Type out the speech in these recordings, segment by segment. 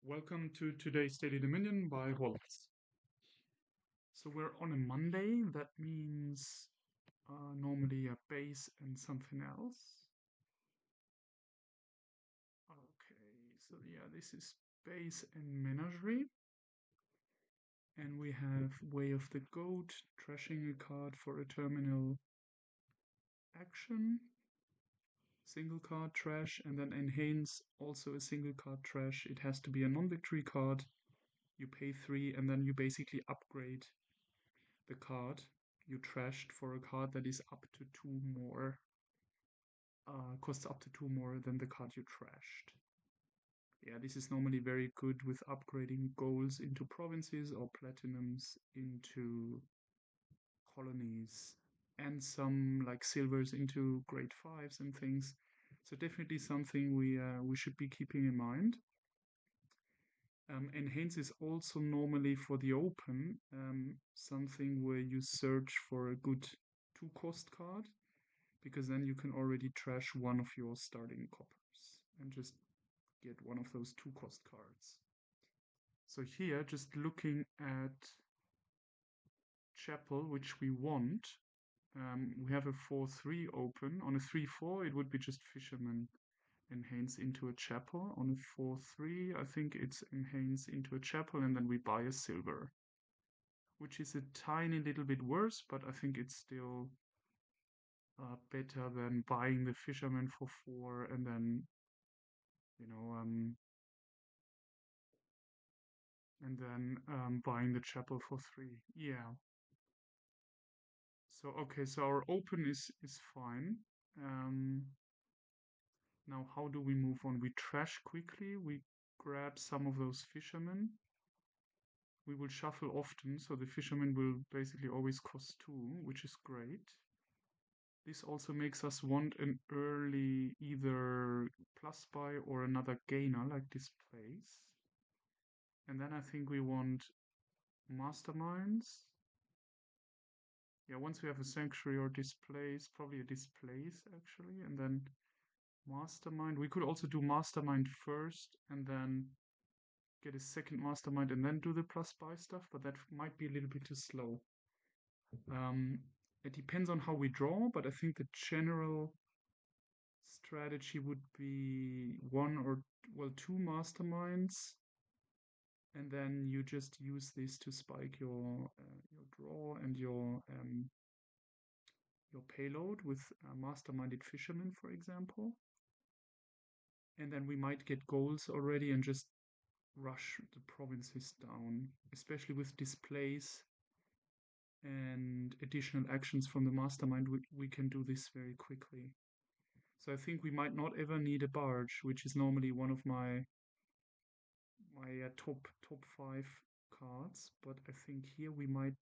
Welcome to today's Daily Dominion by Wallace. So we're on a Monday. That means normally a base and something else. Okay, so yeah, this is base and Menagerie. And we have Way of the Goat, trashing a card for a terminal action. Single card trash, and then Enhance, also a single card trash. It has to be a non-victory card. You pay 3, and then you basically upgrade the card you trashed for a card that is up to 2 more, costs up to 2 more than the card you trashed. Yeah, this is normally very good with upgrading golds into provinces or platinums into colonies, and some like silvers into grade 5s and things. So definitely something we should be keeping in mind. Enhance is also normally for the open, something where you search for a good 2-cost card, because then you can already trash one of your starting coppers and just get one of those 2-cost cards. So here, just looking at Chapel, which we want, we have a 4-3 open. On a 3-4, it would be just Fisherman Enhance into a Chapel. On a 4-3, I think it's Enhance into a Chapel, and then we buy a silver, which is a tiny little bit worse, but I think it's still better than buying the Fisherman for 4 and then, you know, buying the Chapel for 3. Yeah. So okay, so our open is fine. Um, Now how do we move on? We trash quickly. We grab some of those fishermen. We will shuffle often, so the fisherman will basically always cost 2, which is great. This also makes us want an early either plus buy or another gainer like Displace. And then I think we want masterminds. Yeah, once we have a sanctuary or Displace, probably a Displace actually, and then mastermind. We could also do mastermind first and then get a second mastermind and then do the plus buy stuff, but that might be a little bit too slow. Um, it depends on how we draw, but I think the general strategy would be one or, well, 2 masterminds, and then you just use this to spike your draw and your payload with masterminded fishermen, for example. And then we might get goals already and just rush the provinces down, especially with Displace and additional actions from the mastermind. We can do this very quickly. So I think we might not ever need a barge, which is normally one of my top 5 cards, but I think here we might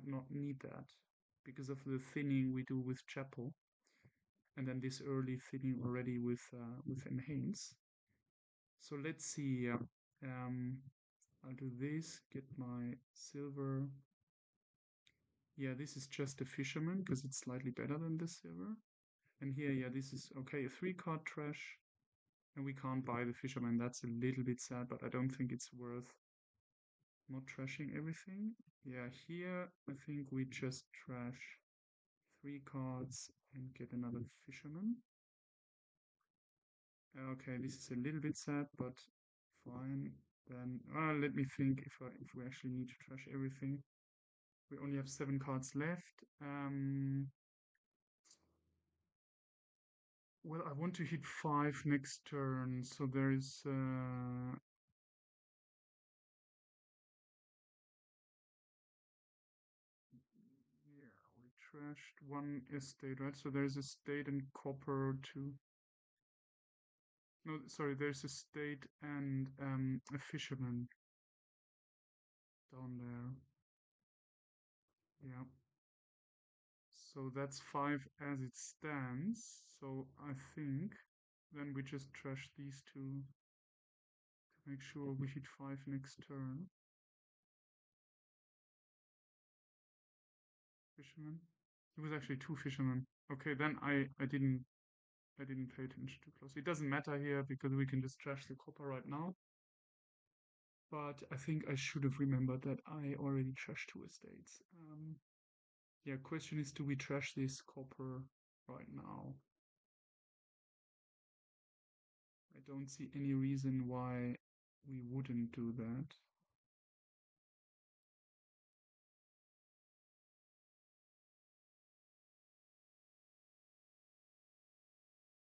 not need that because of the thinning we do with Chapel, and then this early thinning already with Enhance. So let's see. I'll do this, get my silver. Yeah, this is just a fisherman because it's slightly better than the silver. And here, yeah, this is okay, a 3-card trash. And we can't buy the fisherman. That's a little bit sad, but I don't think it's worth not trashing everything. Yeah, here I think we just trash 3 cards and get another fisherman. Okay, this is a little bit sad, but fine. Then let me think if we actually need to trash everything. We only have 7 cards left. Well, I want to hit 5 next turn, so there is yeah, we trashed 1 estate, right? So there's a state and copper too. No, sorry, there's a state and a fisherman down there. Yeah. So that's 5 as it stands. So I think then we just trash these 2 to make sure we hit 5 next turn. Fisherman. It was actually 2 fishermen. Okay, then I didn't pay attention too close. It doesn't matter here because we can just trash the copper right now. But I think I should have remembered that I already trashed 2 estates. Yeah, question is, do we trash this copper right now? I don't see any reason why we wouldn't do that.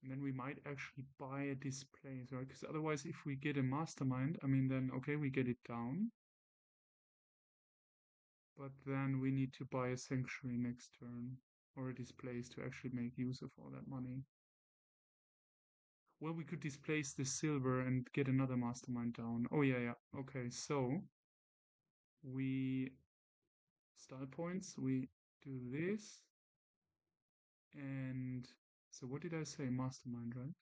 And then we might actually buy a displace, right? Because otherwise, if we get a mastermind, I mean, then okay, we get it down. But then we need to buy a sanctuary next turn or a displace to actually make use of all that money. Well, we could displace the silver and get another mastermind down. Oh, yeah, yeah. Okay, so we style points, we do this. And so what did I say? Mastermind, right?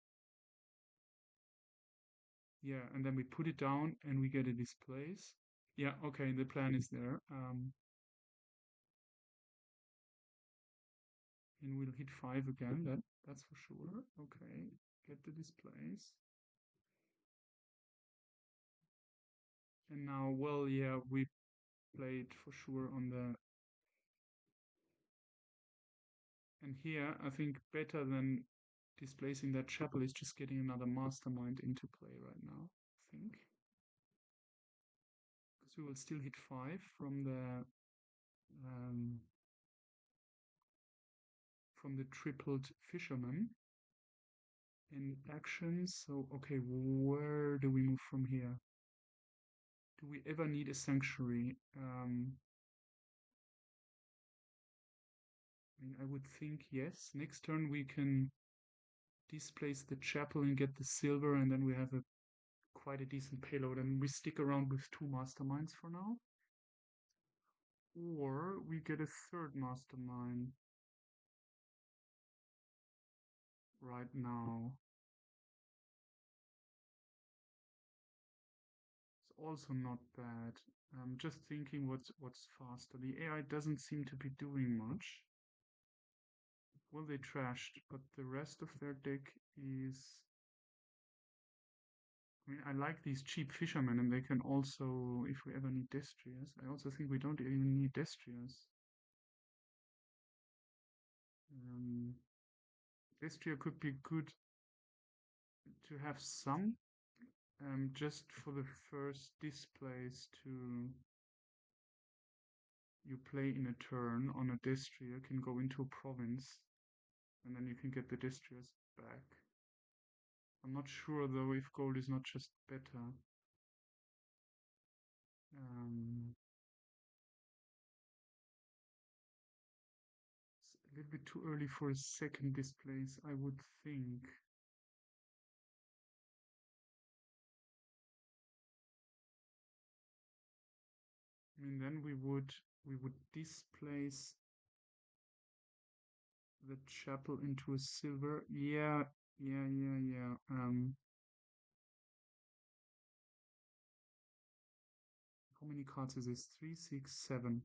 Yeah, and then we put it down and we get a displace. Yeah, okay, the plan is there. And we'll hit 5 again, that's for sure. Okay, get the displace. And now, well, yeah, we played for sure on the... And here, I think better than displacing that chapel is just getting another mastermind into play right now, I think. Because we will still hit 5 um, from the tripled fisherman in actions. So, okay, where do we move from here? Do we ever need a sanctuary? I mean, I would think yes. Next turn we can displace the chapel and get the silver, and then we have a quite a decent payload, and we stick around with 2 masterminds for now. Or we get a third mastermind right now. It's also not bad. I'm just thinking what's faster. The AI doesn't seem to be doing much. Well, they trashed, but the rest of their deck is... I mean, I like these cheap fishermen, and they can also, if we ever need Destriers, I also think we don't even need Destriers. Destria could be good to have some, just for the first displays to... You play in a turn on a Destria, can go into a province, and then you can get the Destriers back. I'm not sure though if gold is not just better. It's a little bit too early for a second displace, I would think. I mean, then we would displace the chapel into a silver. Yeah, yeah, yeah, yeah. How many cards is this? 3, 6, 7.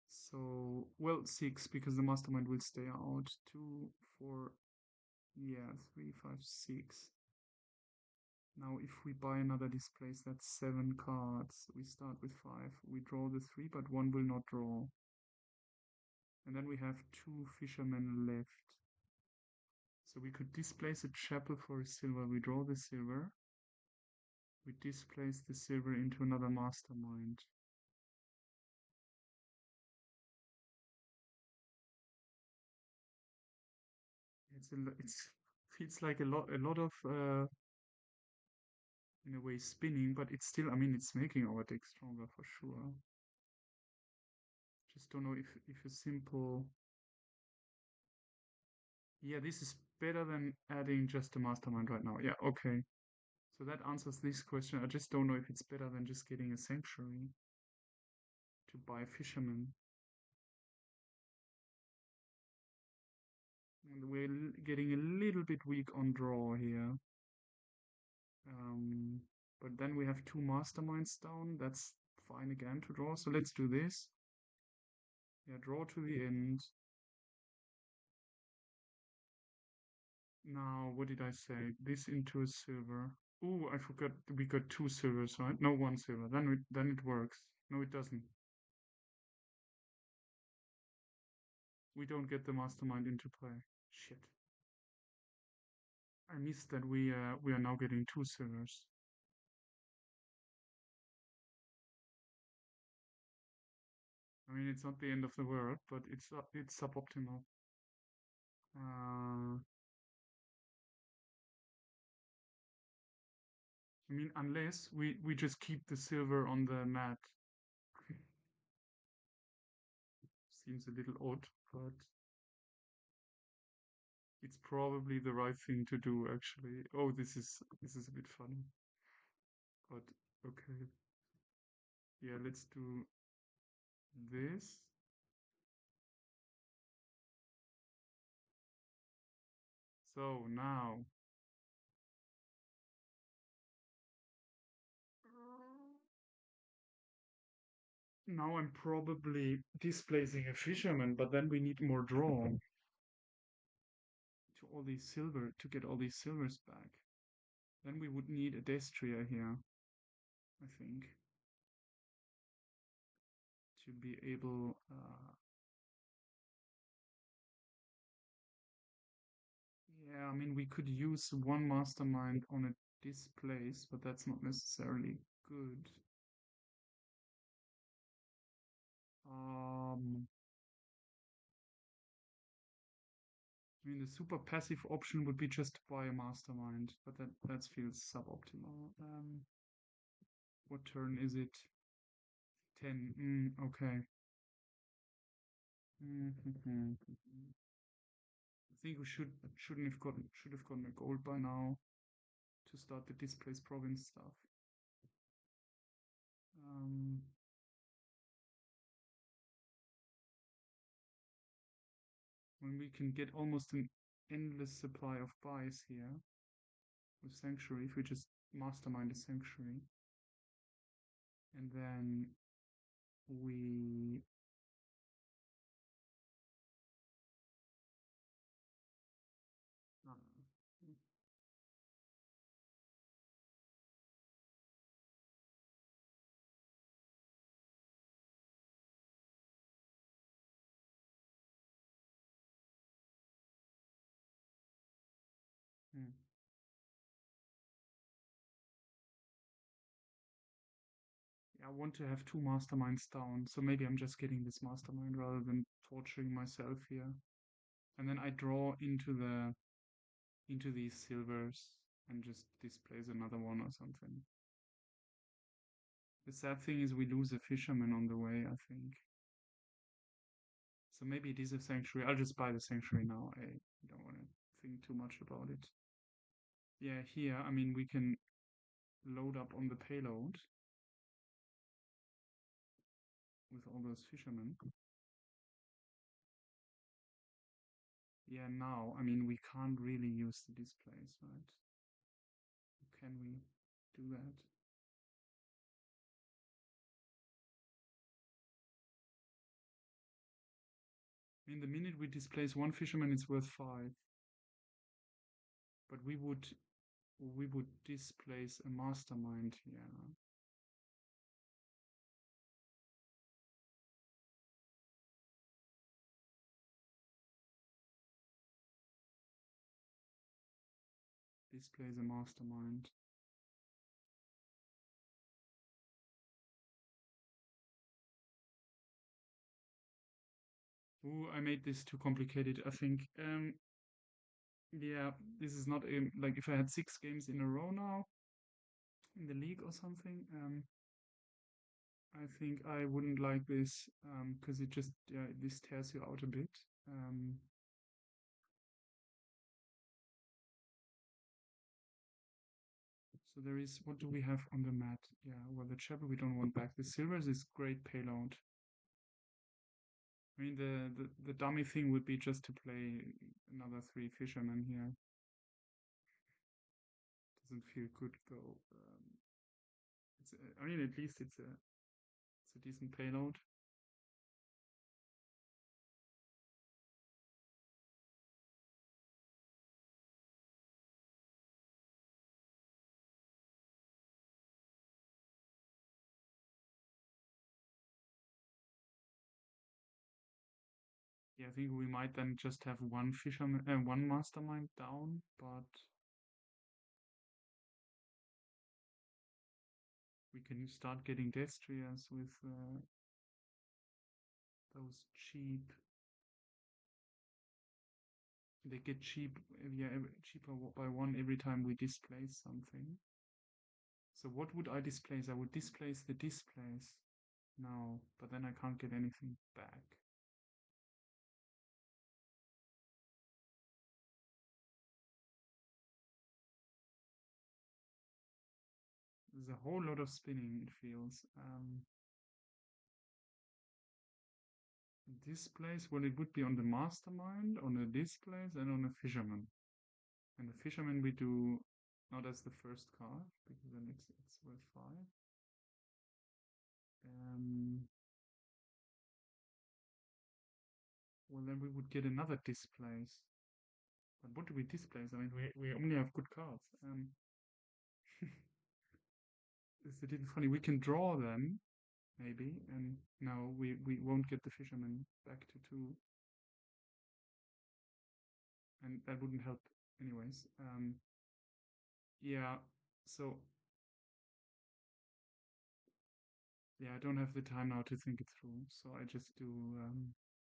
So, well, 6 because the mastermind will stay out. 2, 4, yeah, 3, 5, 6. Now, if we buy another displace, that's 7 cards. We start with 5. We draw the 3, but 1 will not draw. And then we have 2 fishermen left. So we could displace a chapel for a silver. We draw the silver. We displace the silver into another mastermind. It's feels like a lot of in a way spinning, but it's still, I mean, it's making our deck stronger for sure. Just don't know if a simple... Yeah, this is better than adding just a mastermind right now. Yeah, okay. So that answers this question. I just don't know if it's better than just getting a sanctuary to buy fishermen. And we're getting a little bit weak on draw here. But then we have 2 masterminds down. That's fine again to draw. So let's do this. Yeah, draw to the end. Now, what did I say? This into a silver. Oh, I forgot we got two silvers, right? No, one silver. Then it works. No, it doesn't. We don't get the mastermind into play. Shit. I missed that we are now getting two silvers. I mean, it's not the end of the world, but it's suboptimal. I mean, unless we just keep the silver on the mat. Seems a little odd, but it's probably the right thing to do, actually. Oh, this is a bit funny, but okay. Yeah, let's do this. So now I'm probably displacing a fisherman, but then we need more draw to get all these silvers back. Then we would need a Destria here, I think, to be able. Yeah, I mean, we could use one mastermind on a displace, but that's not necessarily good. I mean, the super passive option would be just to buy a mastermind, but that feels suboptimal. What turn is it? 10. Okay. I think we should have gotten a gold by now to start the displaced province stuff. Um, when we can get almost an endless supply of buys here with Sanctuary, if we just mastermind a Sanctuary, and then we uh, hmm. I want to have two masterminds down, so maybe I'm just getting this mastermind rather than torturing myself here. And then I draw into these silvers and just displace another one or something. The sad thing is we lose a fisherman on the way, I think. So maybe it is a sanctuary. I'll just buy the sanctuary now. I don't want to think too much about it. Yeah, here, I mean, we can load up on the payload with all those fishermen. Yeah, now, I mean, we can't really use the displays, right? Can we do that? I mean, the minute we displace one fisherman, it's worth 5. But we would displace a mastermind here. Displace a mastermind. Ooh, I made this too complicated, I think. Yeah, this is not like if I had 6 games in a row now in the league or something. I think I wouldn't like this because it just this tears you out a bit. Um, so there is what do we have on the mat? Yeah, well the chapel we don't want back. The silvers is great payload. I mean the dummy thing would be just to play another 3 fishermen here. Doesn't feel good though. I mean at least it's a decent payload. Yeah, I think we might then just have one fisherman, one mastermind down, but we can start getting destriers with those cheap. They get cheap, yeah, cheaper by one every time we displace something. So what would I displace? I would displace the displace now, but then I can't get anything back. There's a whole lot of spinning, it feels. Displace, well, it would be on the mastermind, on a displace, and on a fisherman. And the fisherman we do not as the first card, because then it's worth 5. Um, well, then we would get another displace. But what do we displace? I mean, we only have good cards. It's a little funny. We can draw them, maybe, and now we won't get the fisherman back to 2. And that wouldn't help anyways. Yeah, so yeah, I don't have the time now to think it through, so I just do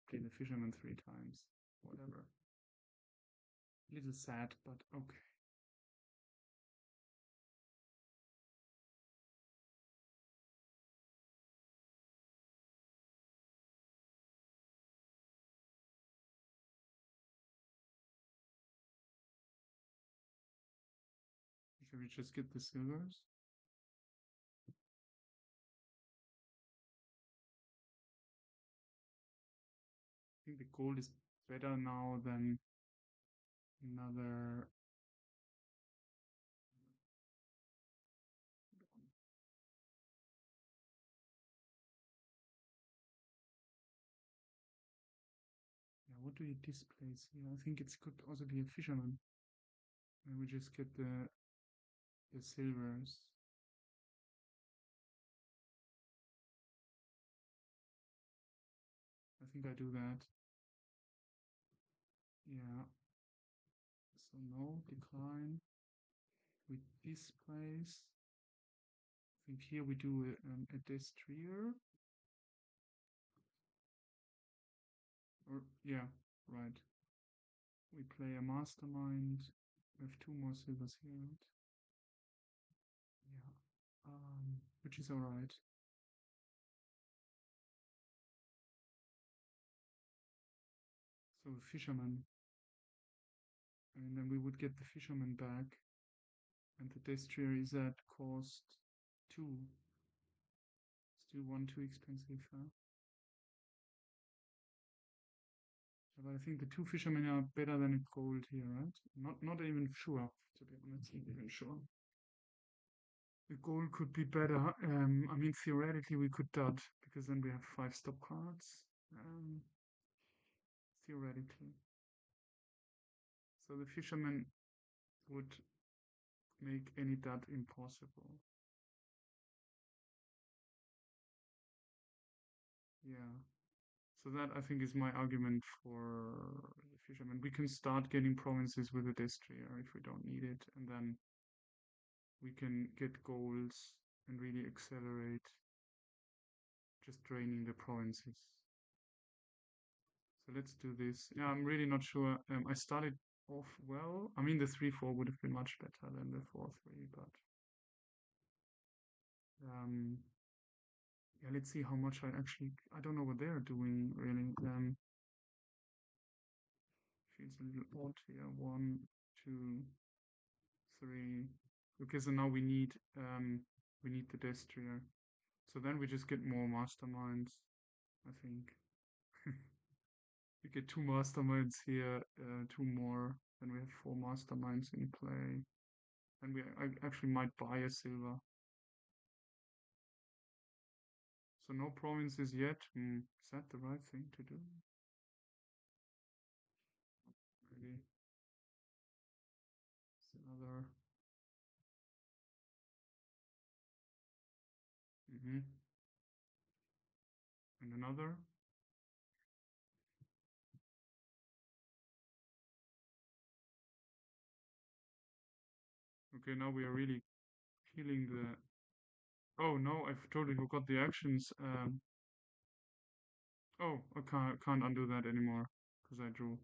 play the fisherman 3 times. Whatever. A little sad, but okay. Should we just get the silvers? I think the gold is better now than another. Yeah, what do you displace here? I think it could also be a fisherman. And we just get the silvers. I think I do that. Yeah. So no, decline. We displace. I think here we do a destrier. Or yeah, right. We play a mastermind. We have 2 more silvers here, right? Yeah. Which is alright. So fisherman. And then we would get the fisherman back. And the destrier is at cost 2. Still 1 too expensive, huh? But I think the 2 fishermen are better than a gold here, right? Not even sure, to be honest, not even sure. The gold could be better. I mean, theoretically, we could dud, because then we have 5 stop cards. Theoretically. So the fisherman would make any dud impossible. Yeah. So that, I think, is my argument for the fisherman. We can start getting provinces with a destrier if we don't need it, and then we can get goals and really accelerate just draining the provinces. So let's do this. Yeah, I'm really not sure. I started off well. I mean, the 3-4 would have been much better than the 4-3, but yeah, let's see how much I don't know what they're doing really. Feels a little odd here. 1, 2, 3. Okay, so now we need the destrier. So then we just get more masterminds, I think. We get 2 masterminds here, 2 more. Then we have 4 masterminds in play. And I actually might buy a silver. So no provinces yet. Is that the right thing to do? Maybe it's another. Mm-hmm. And another. Okay, now we are really feeling the... Oh no, I've totally forgot the actions. Oh, I can't undo that anymore because I drew.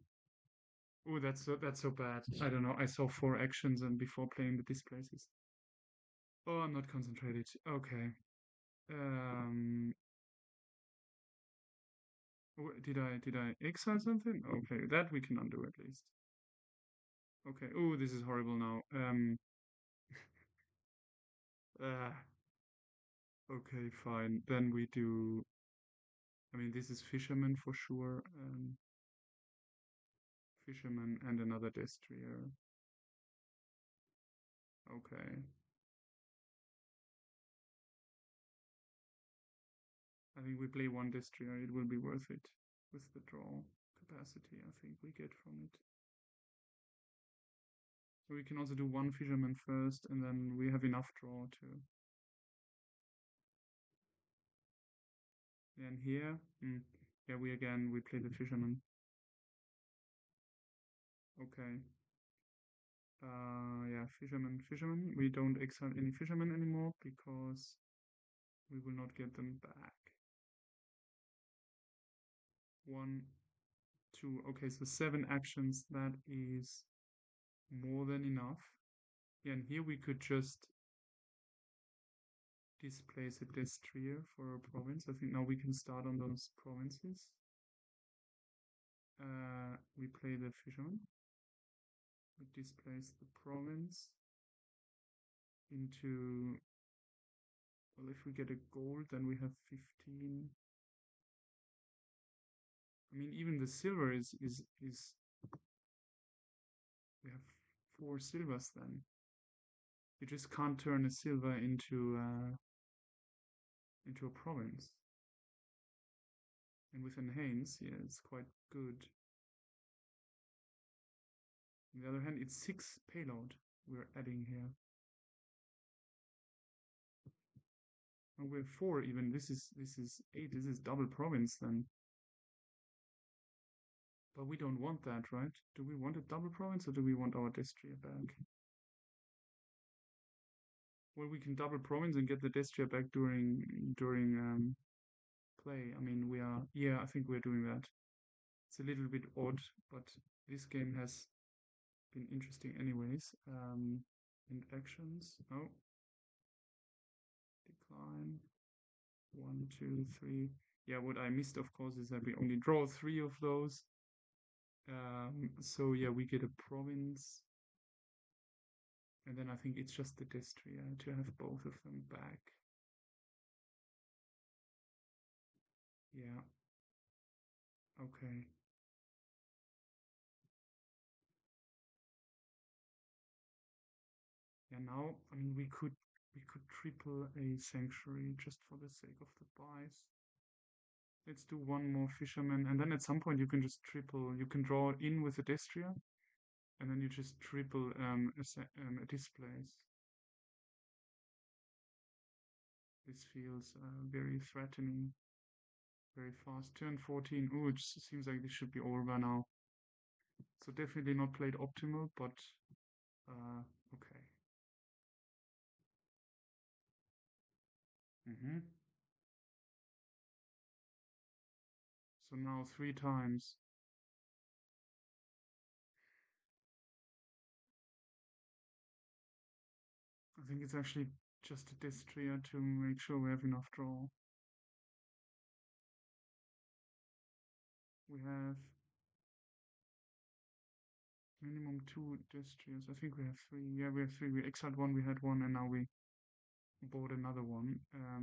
Oh, that's so bad. I don't know. I saw 4 actions and before playing the displaces. Oh, I'm not concentrated. Okay. Um, did I exile something? Okay, that we can undo at least. Okay. Oh, this is horrible now. Uh, okay, fine. Then we do. I mean, this is fisherman for sure. Fisherman and another destrier. Okay. I think we play one destrier. It will be worth it with the draw capacity I think we get from it. So we can also do one fisherman first, and then we have enough draw to. And here, yeah, we play the fisherman. Okay. Yeah, fisherman. We don't exile any fishermen anymore because we will not get them back. 1, 2. Okay, so 7 actions. That is more than enough. Yeah, and here we could just displace a destrier for a province. I think now we can start on those provinces. We play the fisherman. We displace the province into... Well, if we get a gold, then we have 15. I mean, even the silver is we have 4 silvers then. You just can't turn a silver into a province. And with enhance, yeah, it's quite good. On the other hand, it's 6 payload we're adding here. And we're 4 even. This is 8. This is double province then. But we don't want that, right? Do we want a double province or do we want our destrier back? Well, we can double province and get the destrier back during play. I mean, we are... Yeah, I think we're doing that. It's a little bit odd, but this game has been interesting anyways. And actions. Oh. Decline. 1, 2, 3. Yeah, what I missed, of course, is that we only draw 3 of those. So yeah, we get a province. And then I think it's just the destrier to have both of them back. Yeah. Okay. Yeah, now, I mean, we could triple a sanctuary just for the sake of the buys. Let's do one more fisherman, and then at some point you can just triple. You can draw in with a destrier, and then you just triple a displace. This feels very threatening, very fast. Turn 14. Oh, it seems like this should be over by now. So definitely not played optimal, but okay. So now 3 times. I think it's actually just a destrier to make sure we have enough draw. We have minimum 2 destriers. I think we have 3. Yeah, we have 3. We exiled 1, we had 1, and now we bought another one. I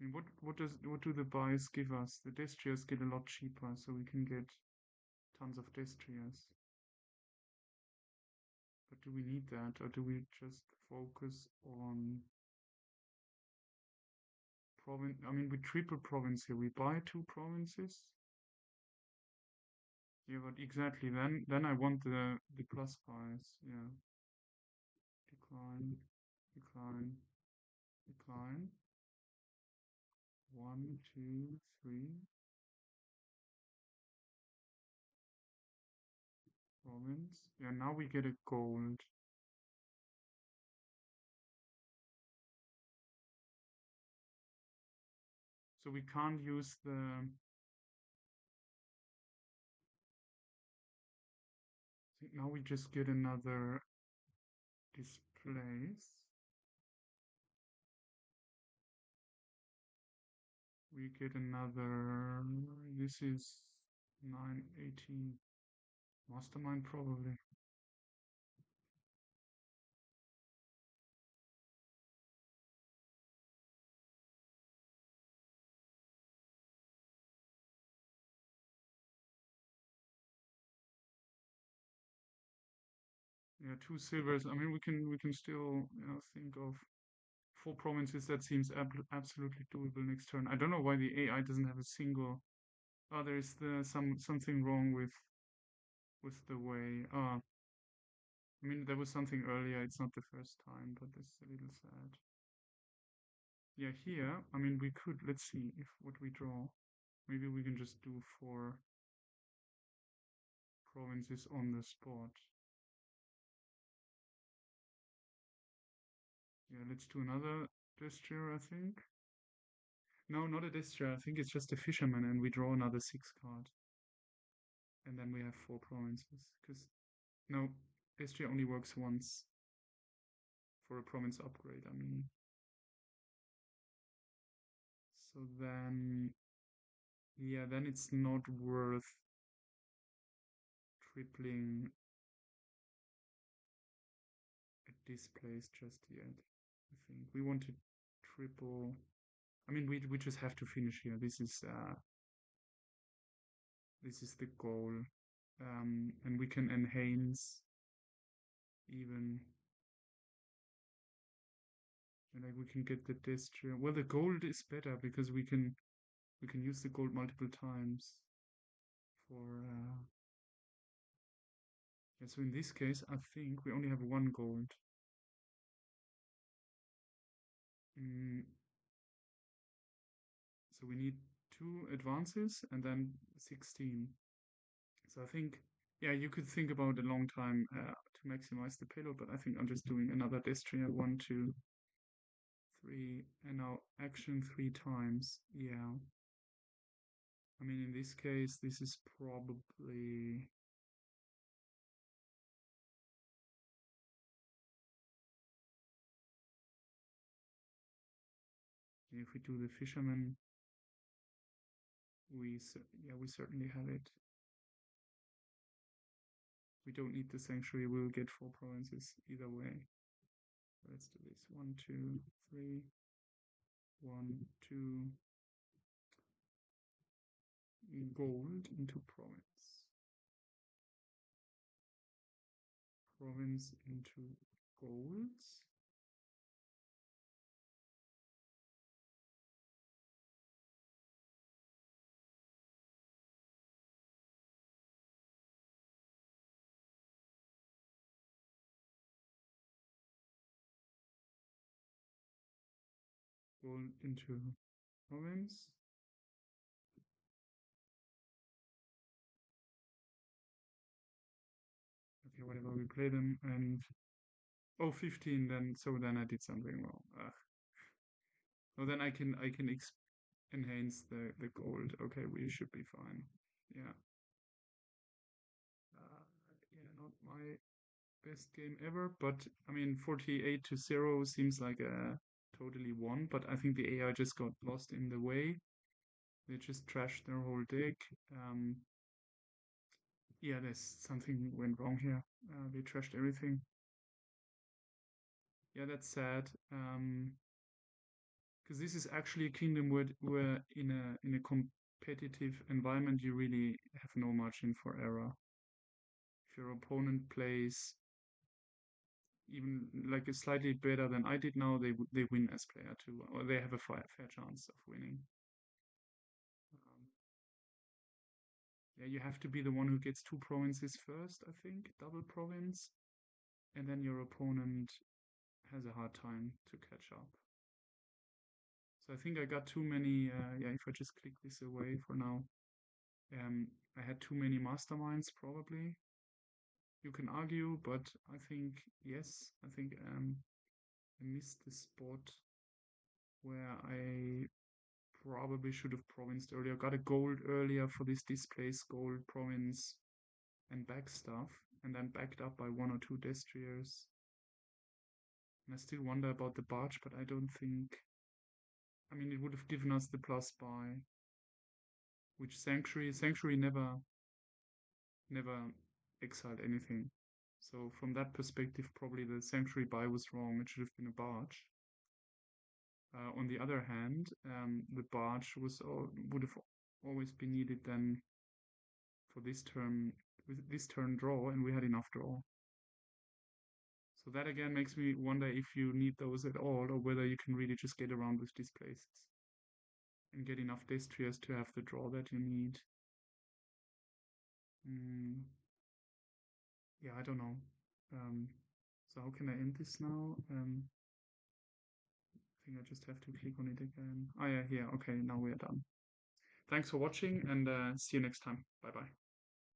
mean, what do the buys give us? The destriers get a lot cheaper, so we can get tons of destriers. But do we need that, or do we just focus on province? I mean, we triple province here. We buy 2 provinces. Yeah, but exactly. Then I want the plus buys. Yeah. Decline, decline, decline. 1, 2, 3. Province. Yeah, now we get a gold. So we can't use the. Now we just get another displace. We get another. This is 918 mastermind probably. Yeah, two silvers. I mean, we can still think of four provinces. That seems absolutely doable next turn. I don't know why the AI doesn't have a single. Oh, there's something wrong with the way. I mean, there was something earlier. It's not the first time, but this is a little sad. Yeah, here. I mean, we could. Let's see if what we draw. Maybe we can just do four provinces on the spot. Yeah, let's do another gesture, I think. No, not a gesture. I think it's just a fisherman, and we draw another 6 card. And then we have four provinces. Because, no, gesture only works once for a province upgrade, I mean. So then, yeah, then it's not worth tripling a displace just yet. I think we want to triple. I mean, we just have to finish here. This is the goal, and we can enhance even. And like we can get the gesture. Well, the gold is better because we can use the gold multiple times for. Yeah, so in this case, I think we only have one gold. Mm, so we need two advances and then 16. So I think, yeah, you could think about a long time to maximize the payload, but I think I'm just doing another Destria 1, 2, 3, and now action 3 times. Yeah. I mean, in this case, this is probably. If we do the fisherman, we certainly have it. We don't need the sanctuary. We will get four provinces either way. Let's do this. 1, 2, 3. 1, 2. Gold into province. Province into golds. Gold into province. Okay, whatever, we play them and. Oh, 15 then. So then I did something wrong. Oh, then I can enhance the gold. Okay, we should be fine. Yeah. Yeah, not my best game ever, but I mean 48-0 seems like a totally won, but I think the AI just got lost in the way. They just trashed their whole deck. Yeah, there's something went wrong here. They trashed everything. Yeah, that's sad. Because this is actually a kingdom where in a competitive environment you really have no margin for error. If your opponent plays even like a slightly better than I did now, they win as player too, or they have a fair chance of winning. Um, yeah, you have to be the one who gets two provinces first, I think, double province, and then your opponent has a hard time to catch up. So I think I got too many. Yeah, if I just click this away for now, I had too many masterminds probably. You can argue, but I think yes. I think I missed the spot where I probably should have provinced earlier. Got a gold earlier for this displace gold province and back stuff, and then backed up by one or two destriers. And I still wonder about the barge, but I don't think. I mean, it would have given us the plus by which sanctuary never exiled anything. So from that perspective, probably the sanctuary buy was wrong. It should have been a barge. On the other hand, the barge would have always been needed then for this turn with this turn draw, and we had enough draw. So that again makes me wonder if you need those at all, or whether you can really just get around with displaces and get enough destriers to have the draw that you need. Mm, yeah, I don't know. So how can I end this now? I think I just have to click on it again. Oh yeah, here. Okay, now we are done. Thanks for watching, and see you next time. Bye bye.